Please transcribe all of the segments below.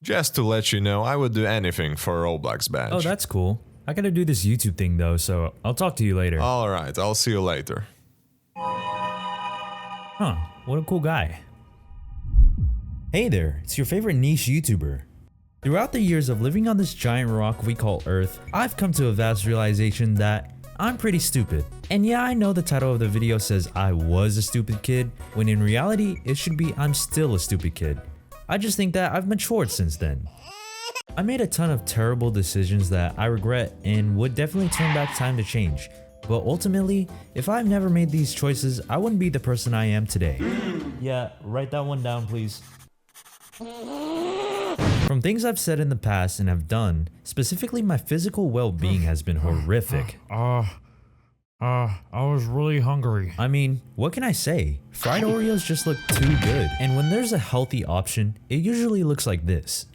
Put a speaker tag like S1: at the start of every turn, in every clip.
S1: Just to let you know, I would do anything for a Roblox badge.
S2: Oh, that's cool. I gotta do this YouTube thing though, so I'll talk to you later.
S1: Alright, I'll see you later.
S2: Huh, what a cool guy. Hey there, it's your favorite niche YouTuber. Throughout the years of living on this giant rock we call Earth, I've come to a vast realization that I'm pretty stupid. And yeah, I know the title of the video says I was a stupid kid, when in reality, it should be I'm still a stupid kid. I just think that I've matured since then. I made a ton of terrible decisions that I regret and would definitely turn back time to change. But ultimately, if I've never made these choices, I wouldn't be the person I am today. Yeah, write that one down, please. From things I've said in the past and have done, specifically my physical well-being has been horrific.
S3: I was really hungry.
S2: I mean, what can I say? Fried Oreos just look too good. And when there's a healthy option, it usually looks like this.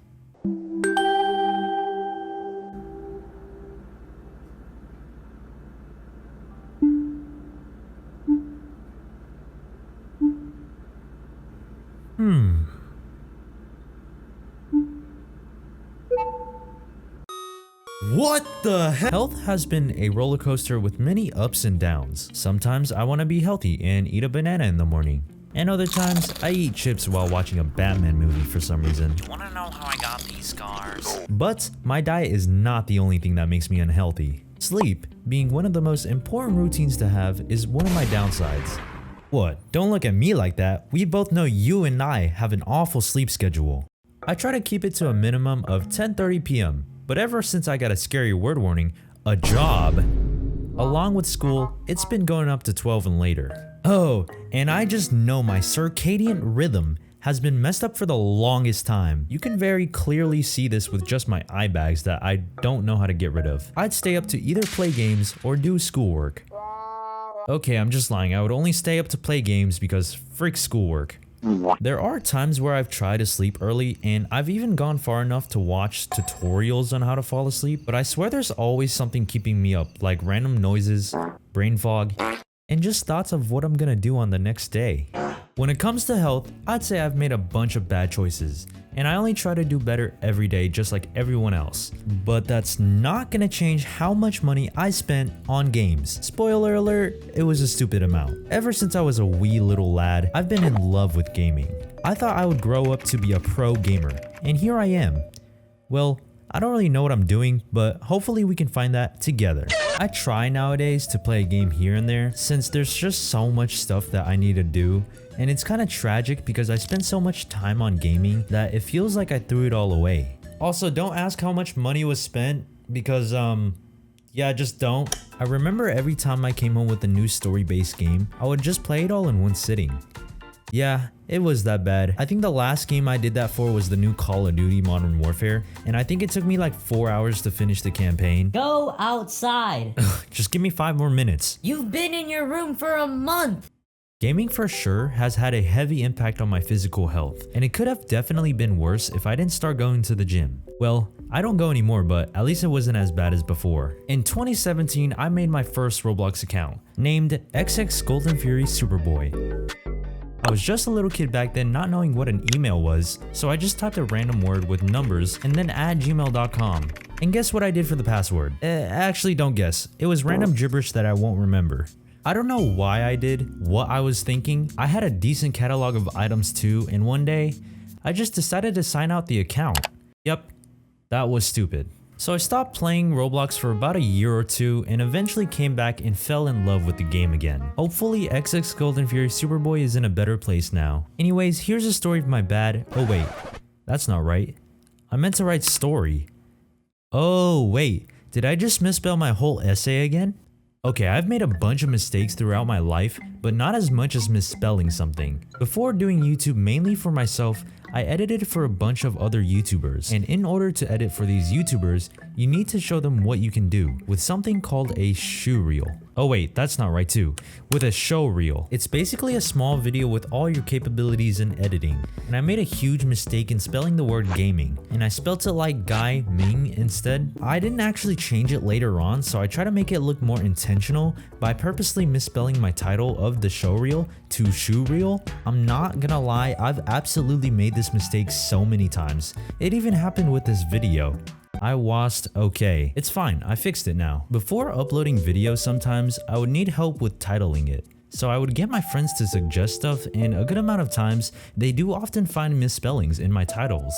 S2: What the hell? Health has been a roller coaster with many ups and downs. Sometimes I want to be healthy and eat a banana in the morning. And other times, I eat chips while watching a Batman movie for some reason.
S4: You wanna know how I got these scars?
S2: But my diet is not the only thing that makes me unhealthy. Sleep, being one of the most important routines to have, is one of my downsides. What? Don't look at me like that. We both know you and I have an awful sleep schedule. I try to keep it to a minimum of 10:30 p.m. But ever since I got a scary word warning, a job, along with school, it's been going up to 12 and later. Oh, and I just know my circadian rhythm has been messed up for the longest time. You can very clearly see this with just my eye bags that I don't know how to get rid of. I'd stay up to either play games or do schoolwork. Okay, I'm just lying. I would only stay up to play games because frick schoolwork. There are times where I've tried to sleep early and I've even gone far enough to watch tutorials on how to fall asleep, but I swear there's always something keeping me up, like random noises, brain fog, and just thoughts of what I'm gonna do on the next day. When it comes to health, I'd say I've made a bunch of bad choices, and I only try to do better every day just like everyone else. But that's not gonna change how much money I spent on games. Spoiler alert, it was a stupid amount. Ever since I was a wee little lad, I've been in love with gaming. I thought I would grow up to be a pro gamer, and here I am. Well, I don't really know what I'm doing, but hopefully we can find that together. I try nowadays to play a game here and there since there's just so much stuff that I need to do, and it's kind of tragic because I spend so much time on gaming that it feels like I threw it all away. Also, don't ask how much money was spent because yeah, just don't. I remember every time I came home with a new story-based game, I would just play it all in one sitting. Yeah, it was that bad. I think the last game I did that for was the new Call of Duty Modern Warfare, and I think it took me like 4 hours to finish the campaign.
S5: Go outside.
S2: Just give me 5 more minutes.
S5: You've been in your room for a month.
S2: Gaming for sure has had a heavy impact on my physical health, and it could have definitely been worse if I didn't start going to the gym. Well, I don't go anymore, but at least it wasn't as bad as before. In 2017, I made my first Roblox account, named XX Golden Fury Superboy. I was just a little kid back then, not knowing what an email was, so I just typed a random word with numbers and then @gmail.com. And guess what I did for the password? Actually, don't guess. It was random gibberish that I won't remember. I don't know why I did what I was thinking. I had a decent catalog of items too, and one day, I just decided to sign out the account. Yep, that was stupid. So I stopped playing Roblox for about a year or two and eventually came back and fell in love with the game again. Hopefully XX Golden Fury Superboy is in a better place now. Anyways, here's a story of my bad. Oh wait, that's not right. I meant to write story. Oh wait, did I just misspell my whole essay again? Okay, I've made a bunch of mistakes throughout my life, but not as much as misspelling something. Before doing YouTube mainly for myself, I edited for a bunch of other YouTubers, and in order to edit for these YouTubers, you need to show them what you can do with something called a shoe reel. Oh wait, that's not right too. With a show reel. It's basically a small video with all your capabilities in editing. And I made a huge mistake in spelling the word gaming, and I spelt it like Guy Ming instead. I didn't actually change it later on, so I try to make it look more intentional by purposely misspelling my title of of the show reel to shoe reel. I'm not gonna lie, I've absolutely made this mistake so many times. It even happened with this video. I washed okay. It's fine, I fixed it now. Before uploading videos sometimes, I would need help with titling it. So I would get my friends to suggest stuff, and a good amount of times, they do often find misspellings in my titles.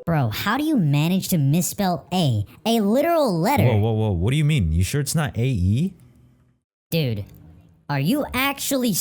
S5: Bro, how do you manage to misspell A literal letter?
S2: Whoa, what do you mean? You sure it's not A-E?
S5: Dude, are you actually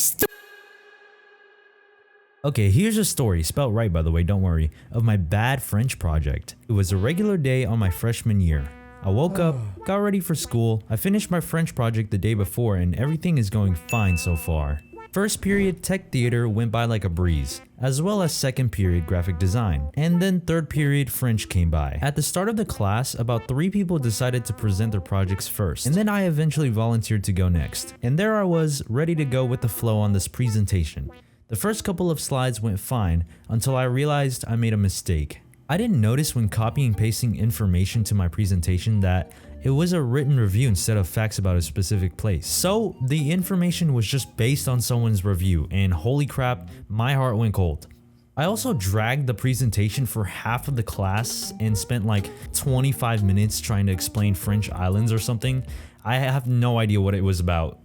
S2: Okay, here's a story, spelled right by the way, don't worry, of my bad French project. It was a regular day on my freshman year. I woke up, got ready for school, I finished my French project the day before and everything is going fine so far. First period tech theater went by like a breeze, as well as second period graphic design, and then third period French came by. At the start of the class, about 3 people decided to present their projects first, and then I eventually volunteered to go next. And there I was, ready to go with the flow on this presentation. The first couple of slides went fine until I realized I made a mistake. I didn't notice when copying and pasting information to my presentation that it was a written review instead of facts about a specific place. So the information was just based on someone's review, and holy crap, my heart went cold. I also dragged the presentation for half of the class and spent like 25 minutes trying to explain French islands or something. I have no idea what it was about.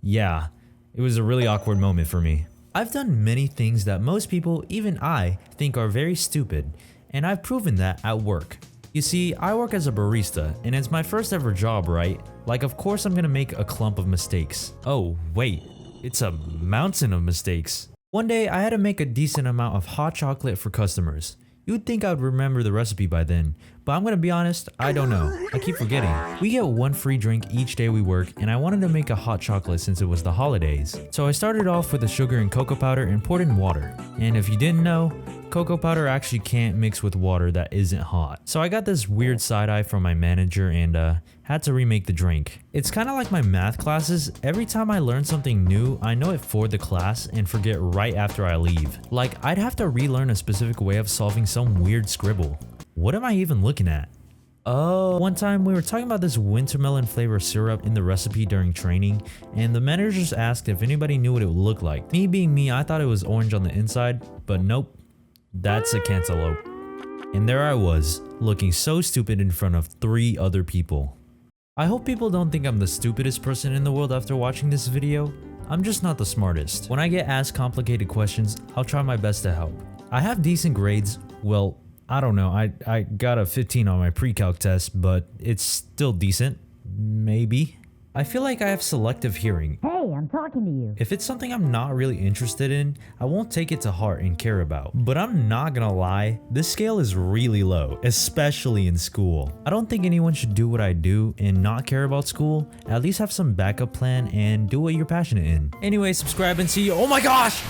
S2: Yeah, it was a really awkward moment for me. I've done many things that most people, even I, think are very stupid, and I've proven that at work. You see, I work as a barista, and it's my first ever job, right? Like, of course I'm gonna make a clump of mistakes. Oh, wait, it's a mountain of mistakes. One day, I had to make a decent amount of hot chocolate for customers. You'd think I would remember the recipe by then, but I'm gonna be honest, I don't know. I keep forgetting. We get 1 free drink each day we work, and I wanted to make a hot chocolate since it was the holidays. So I started off with the sugar and cocoa powder and poured in water. And if you didn't know, cocoa powder actually can't mix with water that isn't hot. So I got this weird side eye from my manager and had to remake the drink. It's kind of like my math classes. Every time I learn something new, I know it for the class and forget right after I leave. Like, I'd have to relearn a specific way of solving some weird scribble. What am I even looking at? Oh, one time we were talking about this wintermelon flavor syrup in the recipe during training, and the manager just asked if anybody knew what it would look like. Me being me, I thought it was orange on the inside, but nope, that's a cantaloupe. And there I was, looking so stupid in front of 3 other people. I hope people don't think I'm the stupidest person in the world after watching this video. I'm just not the smartest. When I get asked complicated questions, I'll try my best to help. I have decent grades, well, I don't know, I got a 15 on my pre-calc test, but it's still decent, maybe. I feel like I have selective hearing.
S5: Hey, I'm talking to you.
S2: If it's something I'm not really interested in, I won't take it to heart and care about. But I'm not gonna lie, this scale is really low, especially in school. I don't think anyone should do what I do and not care about school. At least have some backup plan and do what you're passionate in. Anyway, subscribe and see you. Oh my gosh!